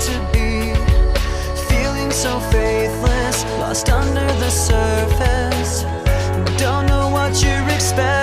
to be, feeling so faithless, lost under the surface. Don't know what you're expecting.